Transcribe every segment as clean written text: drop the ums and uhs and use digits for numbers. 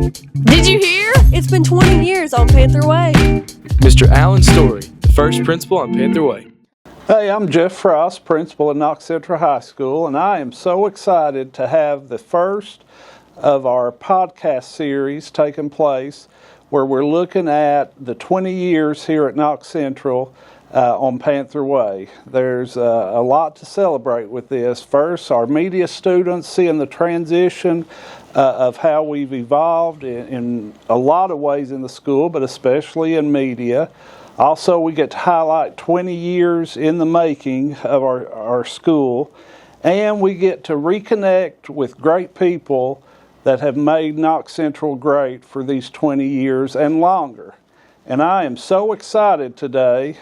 Did you hear? It's been 20 years on Panther Way. Mr. Alan Storie, the first principal on Panther Way. Hey, I'm Jeff Frost, principal at Knox Central High School, and I am so excited to have the first of our podcast series taking place where we're looking at the 20 years here at Knox Central on Panther Way. There's a lot to celebrate with this. First, our media students seeing the transition of how we've evolved in a lot of ways in the school, but especially in media. Also, we get to highlight 20 years in the making of our school, and we get to reconnect with great people that have made Knox Central great for these 20 years and longer. And I am so excited today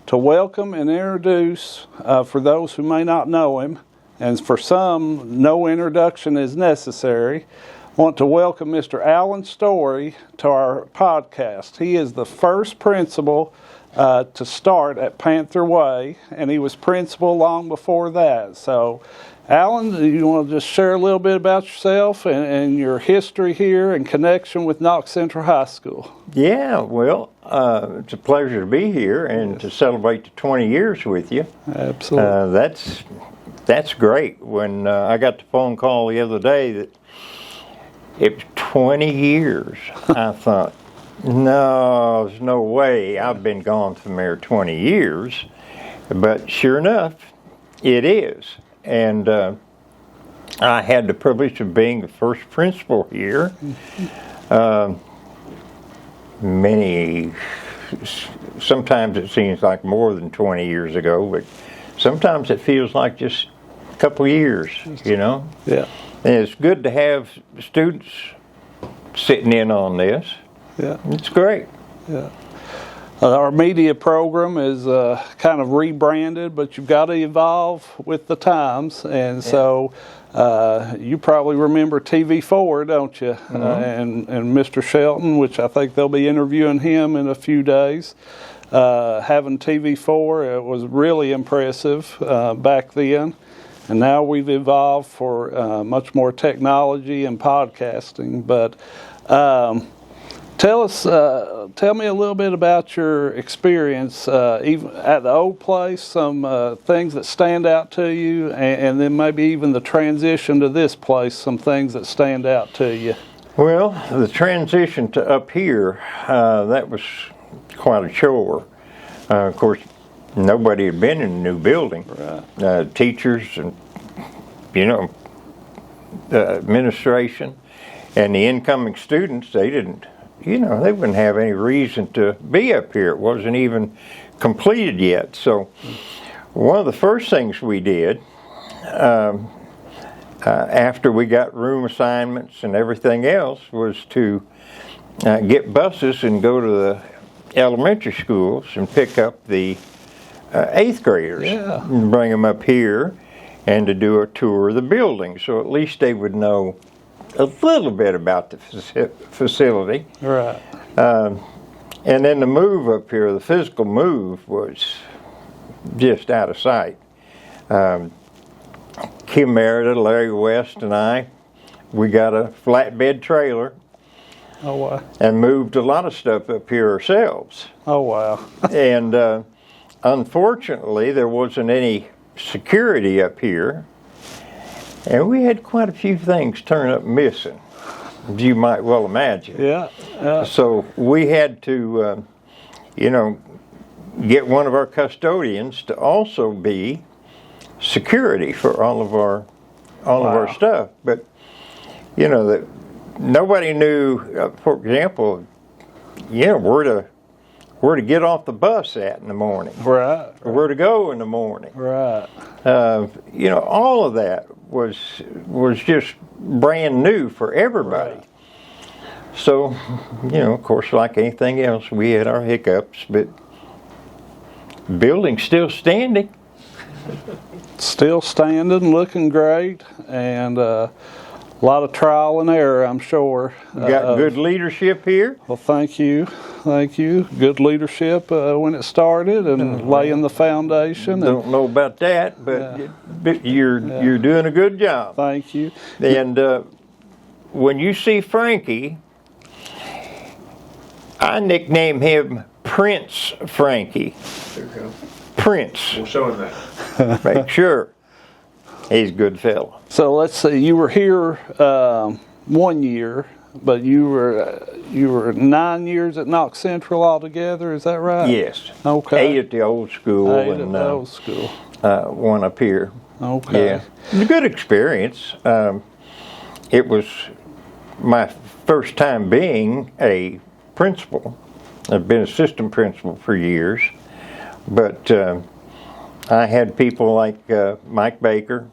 to welcome and introduce, for those who may not know him, and for some, no introduction is necessary, I want to welcome Mr. Alan Storie to our podcast. He is the first principal to start at Panther Way, and he was principal long before that. So, Alan, do you want to just share a little bit about yourself and your history here and connection with Knox Central High School? Yeah, well, it's a pleasure to be here and to celebrate the 20 years with you. Absolutely. That's great. When I got the phone call the other day that it was 20 years, I thought, no, there's no way I've been gone from there 20 years. But sure enough, it is. And I had the privilege of being the first principal here. Sometimes it seems like more than 20 years ago, but sometimes it feels like just a couple of years, you know? Yeah. And it's good to have students sitting in on this. Yeah. It's great. Yeah. Our media program is kind of rebranded, but you've got to evolve with the times. And so you probably remember TV4, don't you? Mm-hmm. And Mr. Shelton, which I think they'll be interviewing him in a few days. Having TV4, it was really impressive back then. And now we've evolved for much more technology and podcasting. But tell me a little bit about your experience, even at the old place, some things that stand out to you, and then maybe even the transition to this place, some things that stand out to you. Well, the transition to up here, that was quite a chore. Of course, nobody had been in a new building. Right. Teachers and, administration and the incoming students, they wouldn't have any reason to be up here. It wasn't even completed yet. So one of the first things we did after we got room assignments and everything else was to get buses and go to the elementary schools and pick up the 8th graders and bring them up here and to do a tour of the building. So at least they would know a little bit about the facility. Right. And then the move up here, the physical move, was just out of sight. Kim Meredith, Larry West, and I, we got a flatbed trailer. Oh, wow. And moved a lot of stuff up here ourselves. Oh, wow. And unfortunately, there wasn't any security up here. And we had quite a few things turn up missing, as you might well imagine. Yeah. So we had to, get one of our custodians to also be security for all of our stuff. But that nobody knew, for example, where to get off the bus at in the morning. Right. Or where to go in the morning. Right. All of that was just brand new for everybody. Right. So, of course, like anything else, we had our hiccups, but the building's still standing. Still standing, looking great, and a lot of trial and error, I'm sure. We got good leadership here. Well, thank you. Good leadership when it started and laying the foundation. Don't know about that, but you're doing a good job. Thank you. And when you see Frankie I nicknamed him Prince Frankie. There you go. Prince. We'll show him that. Make sure. He's a good fella. So let's see. You were here 1 year, but you were 9 years at Knox Central altogether. Is that right? Yes. Okay. 8 at the old school 8 and at the old school. 1 up here. Okay. Yeah. It was a good experience. It was my first time being a principal. I've been assistant principal for years, but I had people like Mike Baker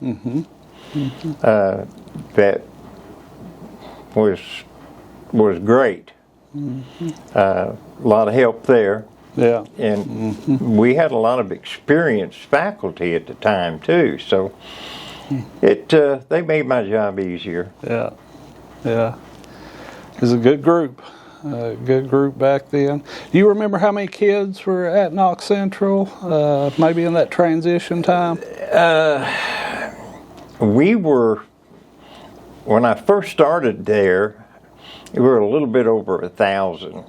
that was great. A lot of help there. Yeah. And we had a lot of experienced faculty at the time too, so they made my job easier. Yeah. Yeah. It was a good group. Good group back then. Do you remember how many kids were at Knox Central, maybe in that transition time? We were, when I first started there, we were a little bit over 1,000.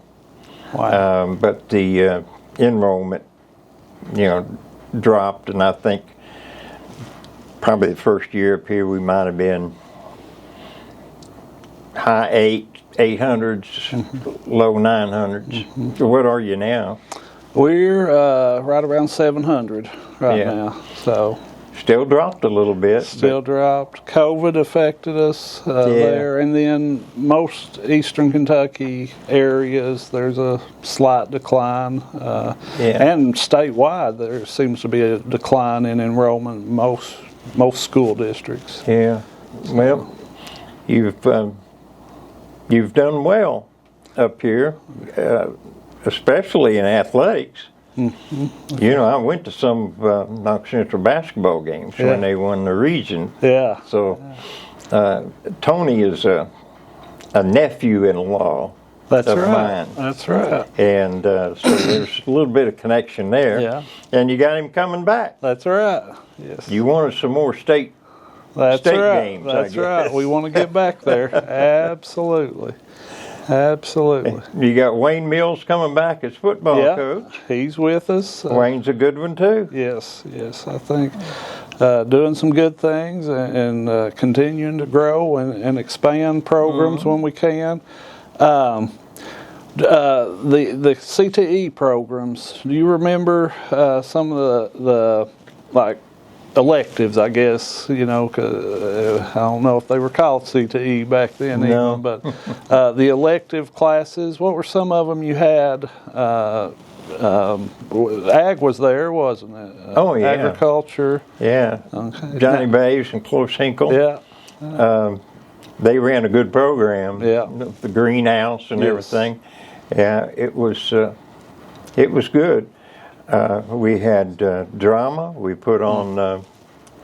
Wow. But the enrollment, dropped, and I think probably the first year up here we might have been high 800s, low 900s. So what are you now? We're right around 700 right now. So still dropped a little bit. Still dropped. COVID affected us there, and then most eastern Kentucky areas there's a slight decline, and statewide there seems to be a decline in enrollment in most school districts. Yeah. Well, you've done well up here, especially in athletics. I went to some Knox Central basketball games when they won the region. Yeah. So Tony is a nephew-in-law of mine. That's right. And so there's a little bit of connection there. Yeah. And you got him coming back. That's right. Yes. You wanted some more state games. That's right. We want to get back there. Absolutely. Absolutely. You got Wayne Mills coming back as football coach. He's with us. Wayne's a good one too. Yes. I think doing some good things and continuing to grow and expand programs when we can. The CTE programs. Do you remember some of the like electives, I guess, 'cause, I don't know if they were called CTE back then, no. even, but the elective classes, what were some of them you had? Ag was there, wasn't it? Oh, yeah. Agriculture. Yeah. Okay. Johnny Bays and Close Hinkle. Yeah. They ran a good program. Yeah. The greenhouse and everything. Yeah, it was good. We had drama. We put on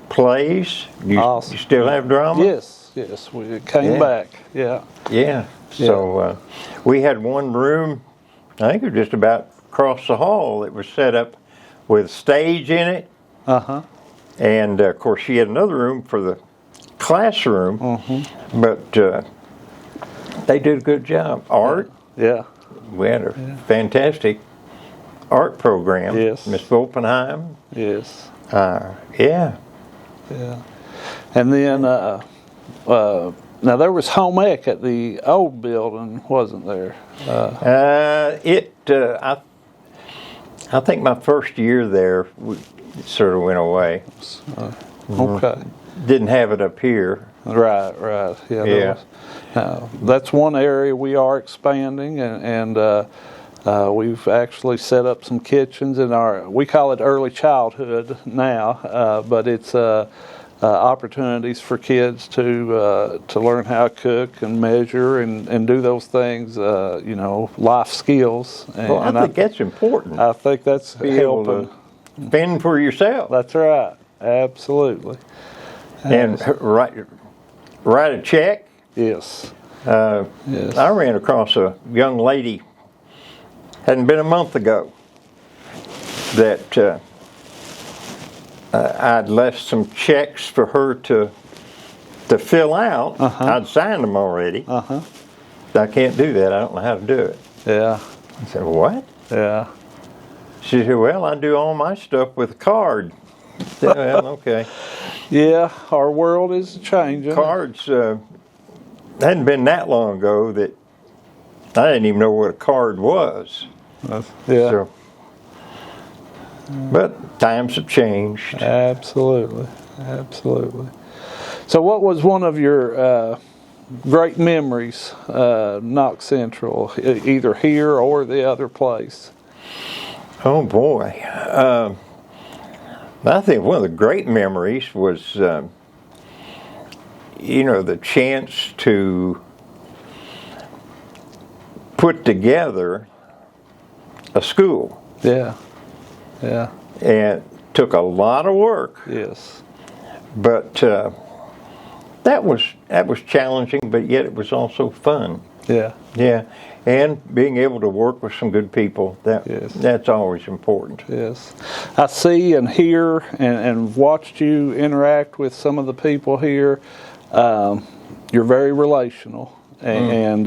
plays. Awesome. You still have drama? Yes, we came back. Yeah. Yeah. So we had one room, I think it was just about across the hall, that was set up with a stage in it. And of course she had another room for the classroom. But they did a good job. Art. Yeah. We had a fantastic art program. Yes. Miss Volpenheim. Yes. Yeah. And then now there was home ec at the old building, wasn't there? I think my first year there it sort of went away. Okay. Didn't have it up here. Right. Yeah. That's one area we are expanding, and we've actually set up some kitchens in we call it early childhood now, but it's opportunities for kids to learn how to cook and measure and do those things, life skills. And I think that's important. I think that's Be helping. able to fend for yourself. That's right. Absolutely. And write a check. Yes. Yes. I ran across a young lady, hadn't been a month ago, that I'd left some checks for her to fill out. I'd signed them already. I can't do that. I don't know how to do it. Yeah. I said, what? Yeah. She said, well, I do all my stuff with a card. I said, well, okay. Yeah, our world is changing. Cards, hadn't been that long ago that I didn't even know what a card was. Yeah. So, but times have changed. Absolutely. Absolutely. So what was one of your great memories, Knox Central, either here or the other place? Oh, boy. I think one of the great memories was, the chance to put together a school. Yeah. Yeah. And it took a lot of work. Yes. But that was challenging, but yet it was also fun. Yeah. Yeah. And being able to work with some good people, that's always important. Yes. I see and hear and watched you interact with some of the people here. You're very relational. And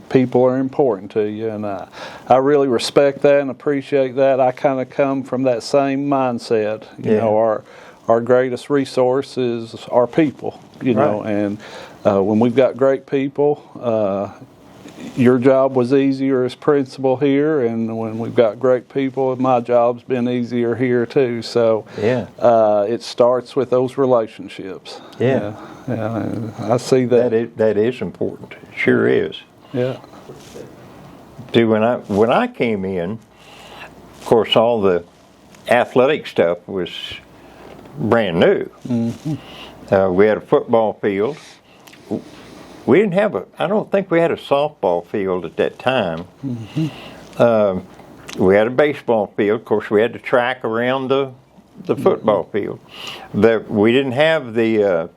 people are important to you, and I really respect that and appreciate that. I kind of come from that same mindset. You know, our greatest resource is our people. You know, and when we've got great people, your job was easier as principal here, and when we've got great people, my job's been easier here too. So it starts with those relationships. Yeah, I see that. That is important. It sure is. Yeah. See, when I came in, of course, all the athletic stuff was brand new. Mm-hmm. We had a football field. We didn't have I don't think we had a softball field at that time. Mm-hmm. We had a baseball field. Of course, we had the track around the football field. We didn't have the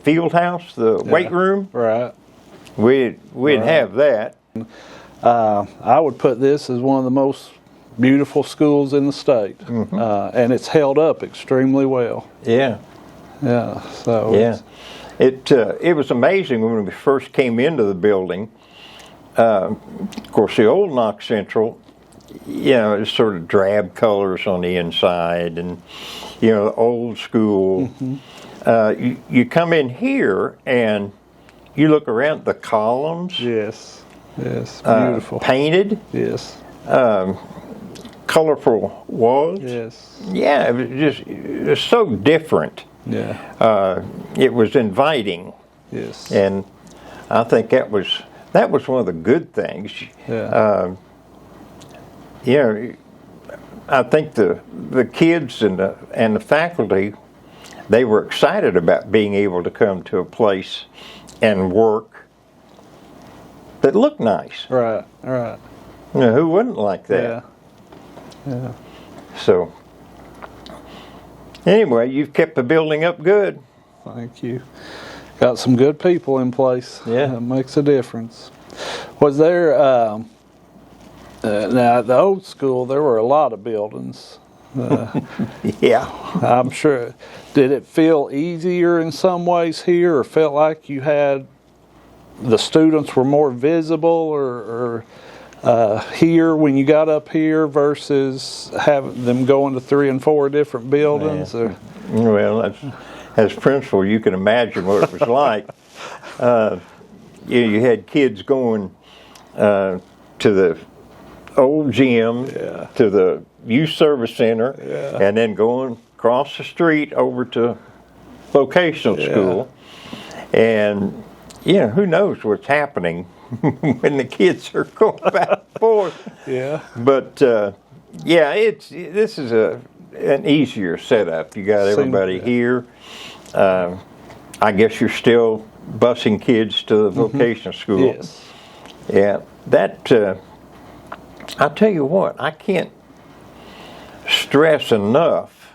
field house, the weight room. Right. We didn't have that. I would put this as one of the most beautiful schools in the state, and it's held up extremely well. Yeah. Yeah. So. Yeah. It was amazing when we first came into the building. Of course, the old Knox Central, it's sort of drab colors on the inside, and old school. Mm-hmm. You come in here and you look around the columns. Yes, beautiful. Painted. Yes. Colorful walls. Yes. Yeah, it was so different. Yeah. It was inviting. Yes. And I think that was one of the good things. Yeah. I think the kids and the faculty, they were excited about being able to come to a place and work that looked nice. Right. Right. Who wouldn't like that? Yeah. Yeah. So. Anyway, you've kept the building up good. Thank you. Got some good people in place. Yeah. That makes a difference. Was there, now at the old school, there were a lot of buildings. Yeah. I'm sure. Did it feel easier in some ways here, or felt like you had, the students were more visible, or here when you got up here versus having them going to 3 and 4 different buildings? Yeah. Well, as principal, you can imagine what it was like. You had kids going to the old gym, to the youth service center, and then going across the street over to vocational school. And who knows what's happening when the kids are going back and forth. Yeah. But this is an easier setup. You got everybody here. I guess you're still busing kids to the vocational school. Yes. Yeah. That I'll tell you what, I can't stress enough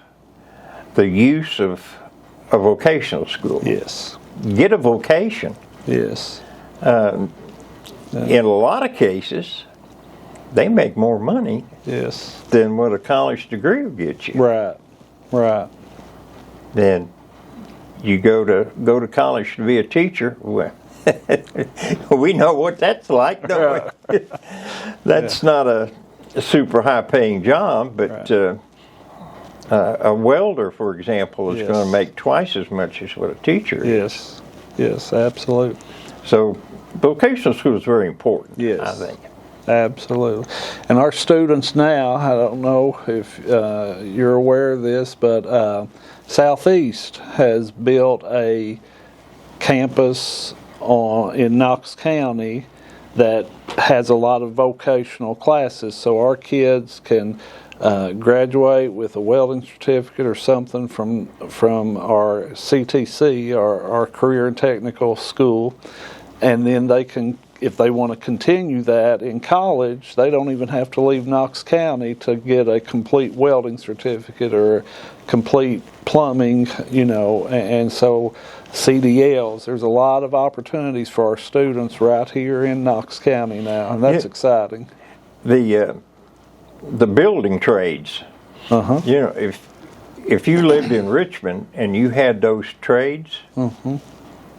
the use of a vocational school. Yes. Get a vocation. Yes. In a lot of cases, they make more money than what a college degree will get you. Right. Right. Then you go to college to be a teacher. Well, We know what that's like, don't we? That's not a super high-paying job, but a welder, for example, is going to make twice as much as what a teacher is. Yes, absolutely. So vocational school is very important, I think. Absolutely. And our students now, I don't know if you're aware of this, but Southeast has built a campus in Knox County that has a lot of vocational classes, so our kids can graduate with a welding certificate or something from our CTC, our Career and Technical School, and then they can, if they want to continue that in college, they don't even have to leave Knox County to get a complete welding certificate or complete plumbing, and so CDLs. There's a lot of opportunities for our students right here in Knox County now, and that's exciting. The building trades. If you lived in Richmond and you had those trades,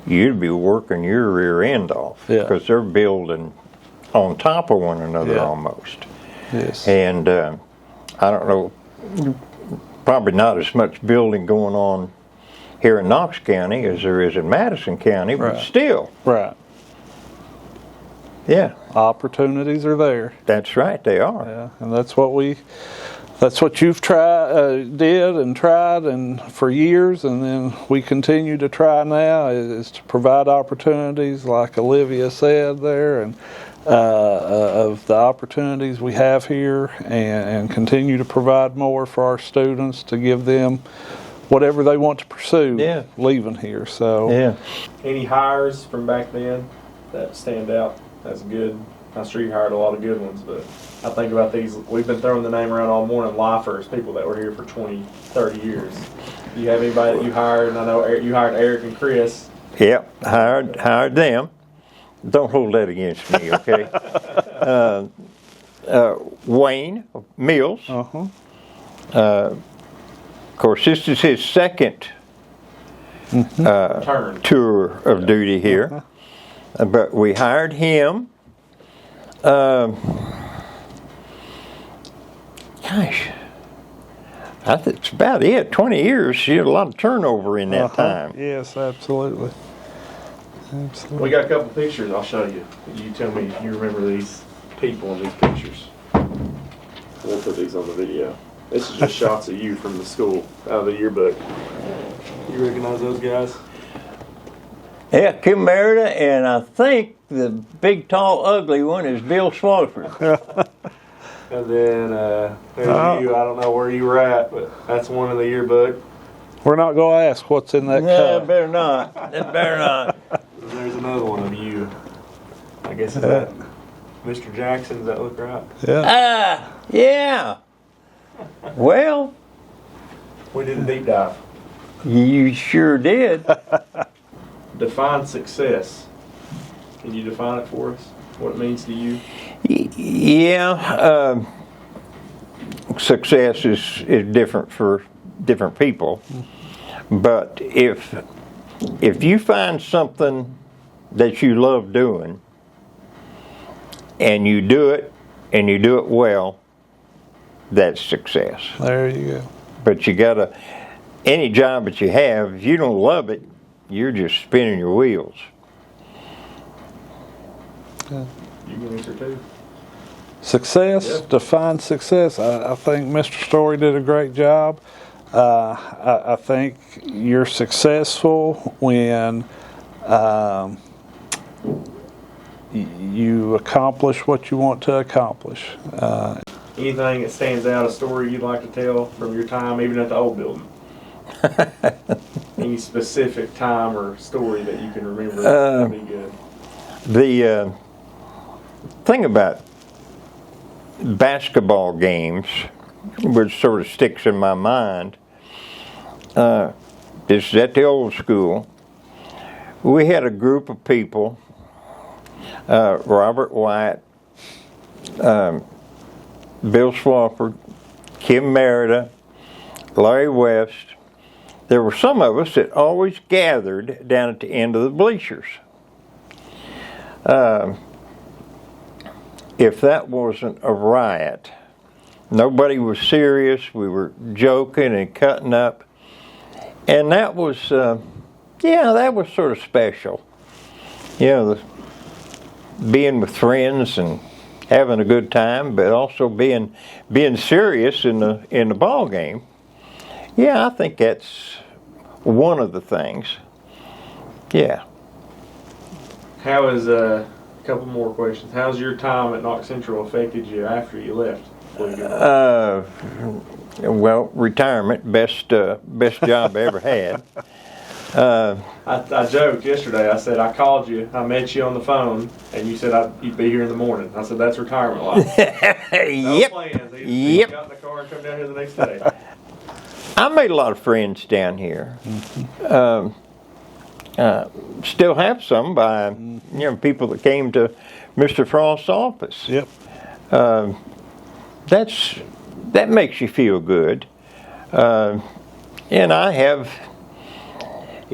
you'd be working your rear end off because they're building on top of one another almost. Yes. And I don't know, probably not as much building going on here in Knox County as there is in Madison County, but still. Right. Yeah. Opportunities are there. That's right, they are. Yeah, and that's what you've did and for years, and then we continue to try now is to provide opportunities, like Olivia said there, and of the opportunities we have here, and continue to provide more for our students to give them whatever they want to pursue leaving here. So any hires from back then that stand out as good? I'm sure you hired a lot of good ones, but I think about these, we've been throwing the name around all morning, lifers, people that were here for 20, 30 years. Do you have anybody that you hired? And I know you hired Eric and Chris. Yep, hired them. Don't hold that against me, okay? Wayne Mills. Of course, this is his second tour of duty here. But we hired him. Gosh, that's about it. 20 years, you had a lot of turnover in that time. Yes, absolutely. We got a couple pictures I'll show you. You tell me if you remember these people in these pictures. We'll put these on the video. This is just shots of you from the school, out of the yearbook. You recognize those guys? Yeah, Kim Merida, and I think the big, tall, ugly one is Bill Swofford. And then there's you. I don't know where you were at, but that's one in the yearbook. We're not going to ask what's in that No, cup. better not. That better not. And there's another one of you. I guess is that Mr. Jackson? Does that look right? Yeah. Yeah. Well, We did a deep dive. you sure did. Define success. Can you define it for us? What it means to you? Yeah. Success is different for different people. But if you find something that you love doing and you do it well, that's success. There you go. But you gotta, any job that you have, if you don't love it, you're just spinning your wheels. You can answer too. Success, Yeah. define success. I think Mr. Storie did a great job. I think you're successful when you accomplish what you want to accomplish. Anything that stands out, a story you'd like to tell from your time, even at the old building? Any specific time or story that you can remember that would be good? The thing about basketball games, which sort of sticks in my mind, is at the old school. We had a group of people, Robert White, Bill Swofford, Kim Merida, Larry West. There were some of us that always gathered down at the end of the bleachers. if that wasn't a riot. Nobody was serious. We were joking and cutting up. And that was, that was sort of special. Being with friends and having a good time, but also being serious in the ball game. Yeah, I think that's one of the things. Yeah. How is a couple more questions? How's your time at Knox Central affected you after you left? Well, retirement, best job I ever had. I joked yesterday. I said I called you. I met you on the phone, and you said you'd be here in the morning. I said that's retirement life. No Yep. plans. Yep. Got in the car and come down here the next day. I made a lot of friends down here. Still have some by people that came to Mr. Frost's office. Yep. That makes you feel good. And I have,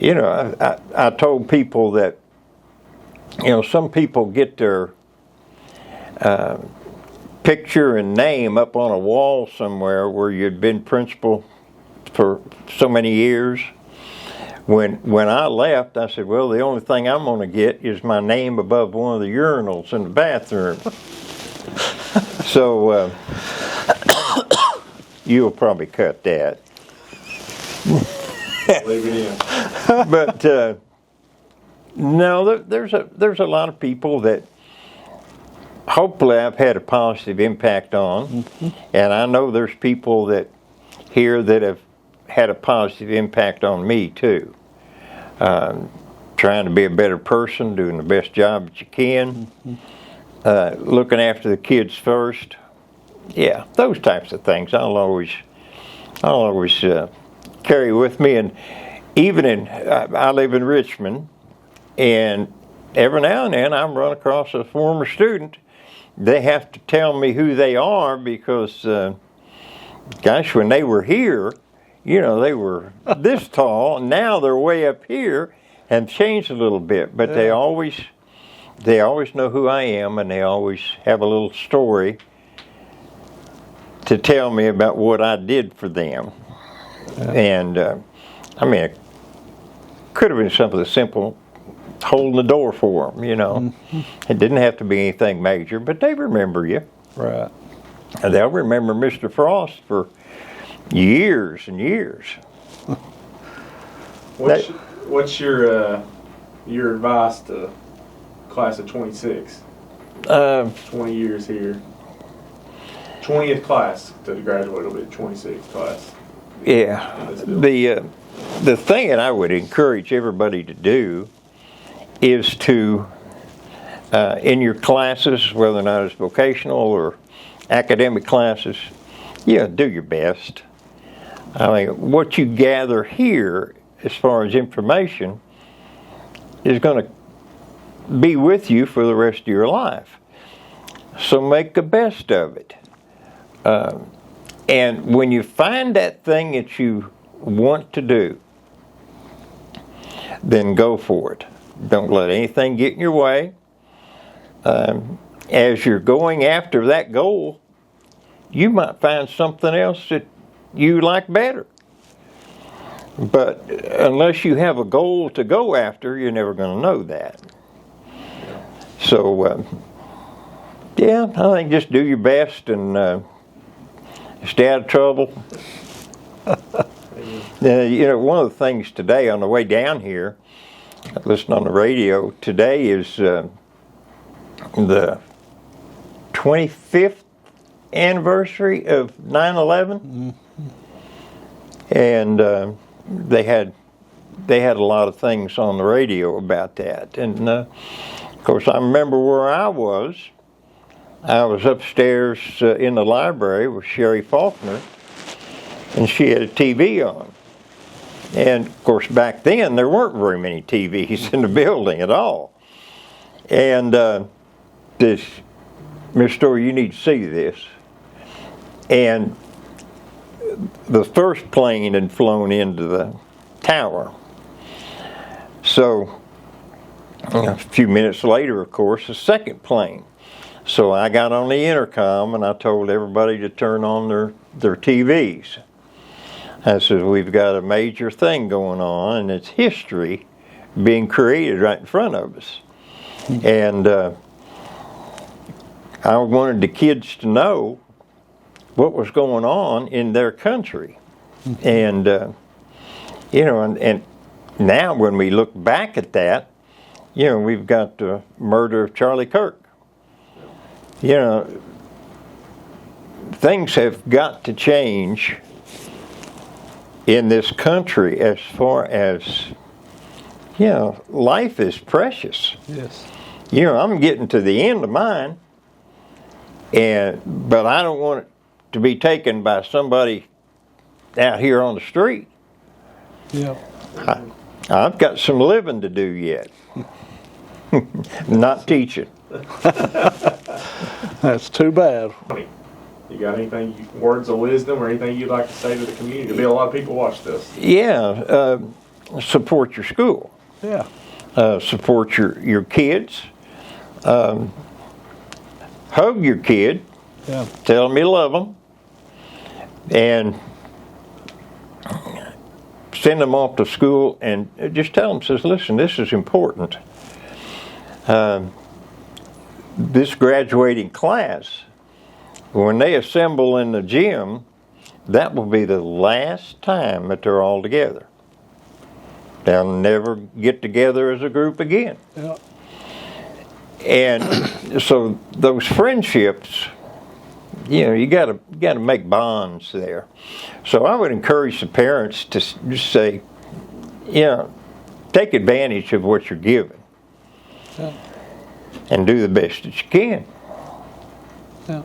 I told people that, some people get their picture and name up on a wall somewhere where you'd been principal for so many years. When I left, I said, well, the only thing I'm going to get is my name above one of the urinals in the bathroom. So you'll probably cut that. Leave it in. But no, there's a lot of people that hopefully I've had a positive impact on, and I know there's people that have had a positive impact on me too. Trying to be a better person, doing the best job that you can, looking after the kids first. Yeah, those types of things I'll always carry with me. And even I live in Richmond, and every now and then I run across a former student. They have to tell me who they are because, gosh, when they were here, they were this tall, and now they're way up here and changed a little bit. But they always know who I am, and they always have a little story to tell me about what I did for them. Yeah. And it could have been something simple, holding the door for them. It didn't have to be anything major, but they remember you. Right. And they'll remember Mr. Frost for years and years. What's your advice to class of 26? 20 years here. 20th class to graduate will be 26th class. Yeah. The thing that I would encourage everybody to do is to, in your classes, whether or not it's vocational or academic classes, do your best. What you gather here as far as information is going to be with you for the rest of your life. So make the best of it. And when you find that thing that you want to do, then go for it. Don't let anything get in your way. As you're going after that goal, you might find something else that you like better. But unless you have a goal to go after, you're never going to know that. So, I think just do your best and stay out of trouble. One of the things today on the way down here, I listened on the radio, today is the 25th anniversary of 9/11, and they had a lot of things on the radio about that. And of course, I remember where I was. I was upstairs in the library with Sherry Faulkner, and she had a TV on. And of course, back then there weren't very many TVs in the building at all. And this, Miss Storie, you need to see this. And the first plane had flown into the tower. So A few minutes later, of course, a second plane. So I got on the intercom and I told everybody to turn on their TVs. I said, we've got a major thing going on, and it's history being created right in front of us. And I wanted the kids to know what was going on in their country. And, and now when we look back at that, we've got the murder of Charlie Kirk. Things have got to change in this country as far as, life is precious. Yes. I'm getting to the end of mine, but I don't want it to be taken by somebody out here on the street. Yeah. I've got some living to do yet. Not teaching. That's too bad. You got anything, words of wisdom or anything you'd like to say to the community? There'll be a lot of people watch this. Yeah, support your school. Yeah. Support your kids. Hug your kid. Yeah. Tell them you love them. And send them off to school and just tell them, says, listen, this is important. This graduating class, when they assemble in the gym, that will be the last time that they're all together. They'll never get together as a group again. Yeah. And so those friendships, you got to make bonds there. So I would encourage the parents to just say, take advantage of what you're given. Yeah. And do the best that you can. Yeah.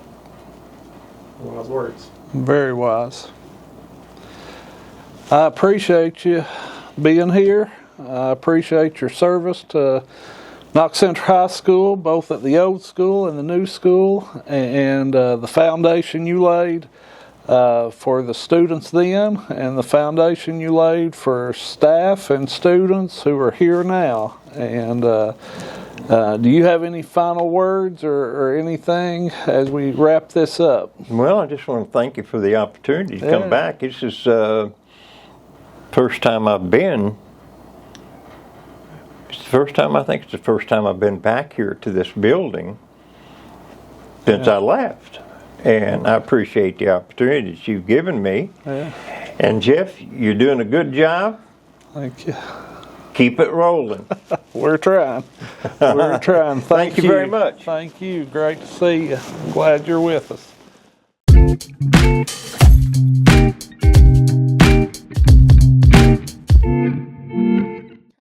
Wise words. Very wise. I appreciate you being here. I appreciate your service to Knox Central High School, both at the old school and the new school, and the foundation you laid for the students then, and the foundation you laid for staff and students who are here now. And do you have any final words or anything as we wrap this up? Well, I just want to thank you for the opportunity to come back. This is first time I've been. It's the first time, I think it's the first time I've been back here to this building since I left. And I appreciate the opportunity that you've given me. Yeah. And Jeff, you're doing a good job. Thank you. Keep it rolling. We're trying. We're trying. Thank you very much. Thank you. Great to see you. Glad you're with us.